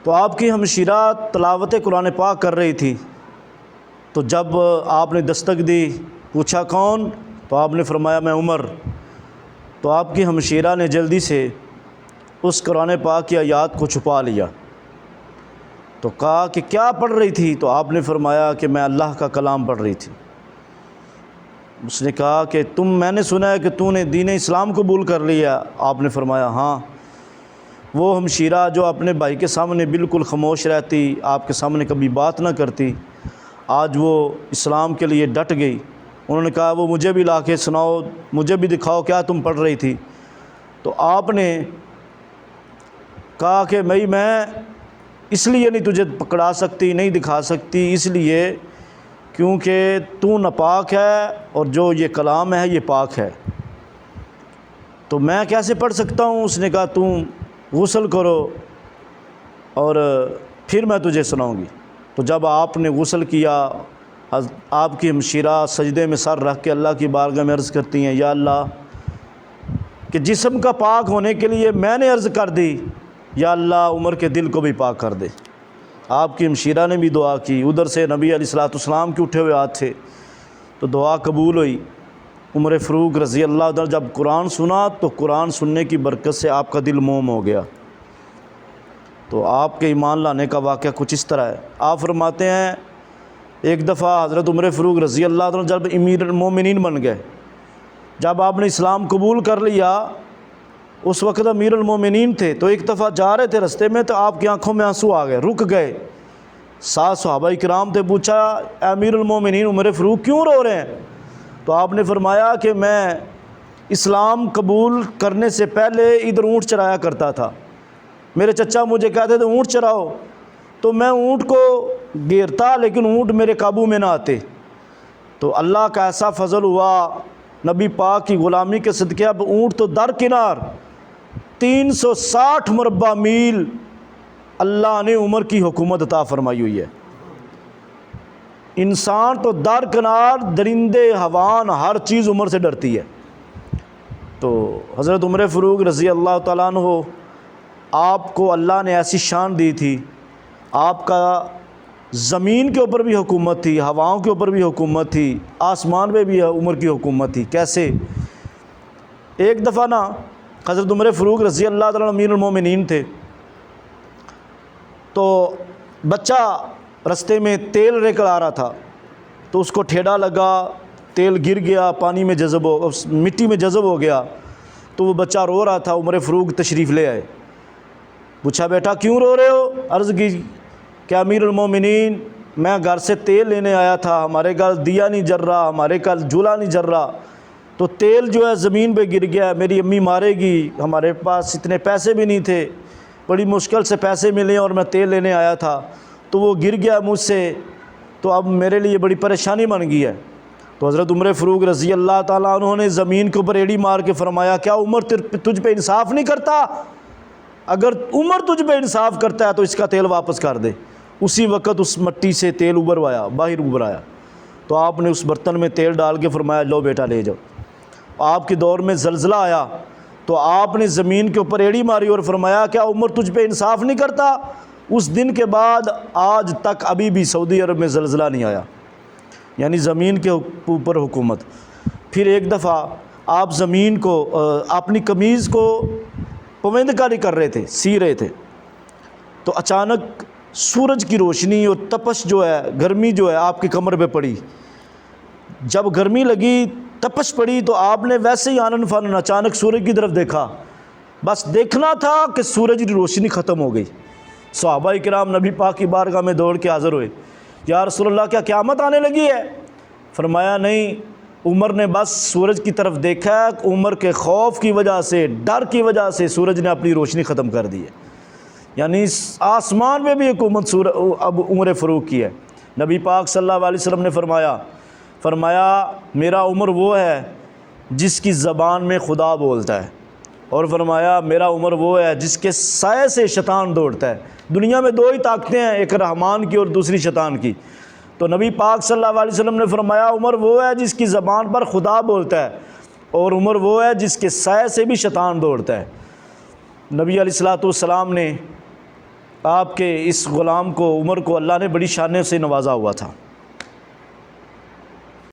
تو آپ کی ہمشیرہ تلاوت قرآن پاک کر رہی تھی، تو جب آپ نے دستک دی، پوچھا کون؟ تو آپ نے فرمایا میں عمر۔ تو آپ کی ہمشیرہ نے جلدی سے اس قرآن پاک کی آیات کو چھپا لیا، تو کہا کہ کیا پڑھ رہی تھی؟ تو آپ نے فرمایا کہ میں اللہ کا کلام پڑھ رہی تھی۔ اس نے کہا کہ میں نے سنا ہے کہ تو نے دین اسلام قبول کر لیا۔ آپ نے فرمایا ہاں۔ وہ ہمشیرہ جو اپنے بھائی کے سامنے بالکل خاموش رہتی، آپ کے سامنے کبھی بات نہ کرتی، آج وہ اسلام کے لیے ڈٹ گئی۔ انہوں نے کہا وہ مجھے بھی لا کے سناؤ، مجھے بھی دکھاؤ کیا تم پڑھ رہی تھی۔ تو آپ نے کہا کہ میں اس لیے نہیں تجھے پکڑا سکتی، نہیں دکھا سکتی، اس لیے کیونکہ تو ناپاک ہے اور جو یہ کلام ہے یہ پاک ہے، تو میں کیسے پڑھ سکتا ہوں؟ اس نے کہا تم غسل کرو اور پھر میں تجھے سناؤں گی۔ تو جب آپ نے غسل کیا، آپ کی ہمشیرہ سجدے میں سر رکھ کے اللہ کی بارگاہ میں عرض کرتی ہیں یا اللہ کہ جسم کا پاک ہونے کے لیے میں نے عرض کر دی، یا اللہ عمر کے دل کو بھی پاک کر دے۔ آپ کی ہمشیرہ نے بھی دعا کی، ادھر سے نبی علیہ السلام کے اٹھے ہوئے ہاتھ تھے، تو دعا قبول ہوئی۔ عمر فاروق رضی اللہ عنہ جب قرآن سنا تو قرآن سننے کی برکت سے آپ کا دل موم ہو گیا۔ تو آپ کے ایمان لانے کا واقعہ کچھ اس طرح ہے۔ آپ فرماتے ہیں ایک دفعہ حضرت عمر فاروق رضی اللہ عنہ جب امیر المومنین بن گئے، جب آپ نے اسلام قبول کر لیا، اس وقت امیر المومنین تھے، تو ایک دفعہ جا رہے تھے رستے میں تو آپ کی آنکھوں میں آنسو آ گئے، رک گئے۔ 7 صحابہ کرام تھے، پوچھا اے امیر المومنین عمر فاروق کیوں رو رہے ہیں؟ تو آپ نے فرمایا کہ میں اسلام قبول کرنے سے پہلے ادھر اونٹ چرایا کرتا تھا، میرے چچا مجھے کہتے تھے اونٹ چراؤ، تو میں اونٹ کو گھیرتا لیکن اونٹ میرے قابو میں نہ آتے، تو اللہ کا ایسا فضل ہوا نبی پاک کی غلامی کے صدقے اب اونٹ تو درکنار 360 مربع میل اللہ نے عمر کی حکومت عطا فرمائی ہوئی ہے۔ انسان تو درکنار، درندے حیوان ہر چیز عمر سے ڈرتی ہے۔ تو حضرت عمر فاروق رضی اللہ تعالیٰ عنہ، آپ کو اللہ نے ایسی شان دی تھی، آپ کا زمین کے اوپر بھی حکومت تھی، ہواؤں کے اوپر بھی حکومت تھی، آسمان پہ بھی عمر کی حکومت تھی۔ کیسے؟ ایک دفعہ نا حضرت عمر فاروق رضی اللہ تعالیٰ امیر المومنین تھے، تو بچہ رستے میں تیل لے کر آ رہا تھا، تو اس کو ٹھیڈا لگا، تیل گر گیا، پانی میں مٹی میں جذب ہو گیا، تو وہ بچہ رو رہا تھا۔ عمر فاروق تشریف لے آئے، پوچھا بیٹا کیوں رو رہے ہو؟ عرض کی کہ امیر المومنین میں گھر سے تیل لینے آیا تھا، ہمارے گھر دیا نہیں جل رہا، ہمارے گھر جولا نہیں جل رہا، تو تیل جو ہے زمین پہ گر گیا، میری امی مارے گی، ہمارے پاس اتنے پیسے بھی نہیں تھے، بڑی مشکل سے پیسے ملے اور میں تیل لینے آیا تھا، تو وہ گر گیا مجھ سے، تو اب میرے لیے بڑی پریشانی بن گئی ہے۔ تو حضرت عمر فاروق رضی اللہ تعالیٰ عنہ نے زمین کے اوپر ایڑی مار کے فرمایا کیا عمر تجھ پہ انصاف نہیں کرتا؟ اگر عمر تجھ پہ انصاف کرتا ہے تو اس کا تیل واپس کر دے۔ اسی وقت اس مٹی سے تیل باہر ابھر آیا، تو آپ نے اس برتن میں تیل ڈال کے فرمایا لو بیٹا لے جاؤ۔ آپ کے دور میں زلزلہ آیا تو آپ نے زمین کے اوپر ایڑی ماری اور فرمایا کیا عمر تجھ پہ انصاف نہیں کرتا؟ اس دن کے بعد آج تک ابھی بھی سعودی عرب میں زلزلہ نہیں آیا، یعنی زمین کے اوپر حکومت۔ پھر ایک دفعہ آپ زمین کو اپنی قمیض کو پویند کاری کر رہے تھے، سی رہے تھے، تو اچانک سورج کی روشنی اور تپش جو ہے، گرمی جو ہے آپ کی کمر پہ پڑی۔ جب گرمی لگی، تپش پڑی، تو آپ نے ویسے ہی آنن فانن اچانک سورج کی طرف دیکھا، بس دیکھنا تھا کہ سورج کی روشنی ختم ہو گئی۔ صحابہ کرام نبی پاک کی بارگاہ میں دوڑ کے حاضر ہوئے، یا رسول اللہ کیا قیامت آنے لگی ہے؟ فرمایا نہیں، عمر نے بس سورج کی طرف دیکھا، عمر کے خوف کی وجہ سے، ڈر کی وجہ سے سورج نے اپنی روشنی ختم کر دی ہے، یعنی آسمان میں بھی حکومت اب عمر فاروق کی ہے۔ نبی پاک صلی اللہ علیہ وسلم نے فرمایا میرا عمر وہ ہے جس کی زبان میں خدا بولتا ہے، اور فرمایا میرا عمر وہ ہے جس کے سائے سے شیطان دوڑتا ہے۔ دنیا میں 2 ہی طاقتیں ہیں، ایک رحمان کی اور دوسری شیطان کی، تو نبی پاک صلی اللہ علیہ وسلم نے فرمایا عمر وہ ہے جس کی زبان پر خدا بولتا ہے، اور عمر وہ ہے جس کے سائے سے بھی شیطان دوڑتا ہے۔ نبی علیہ الصلوۃ والسلام نے آپ کے اس غلام کو عمر کو اللہ نے بڑی شان سے نوازا ہوا تھا۔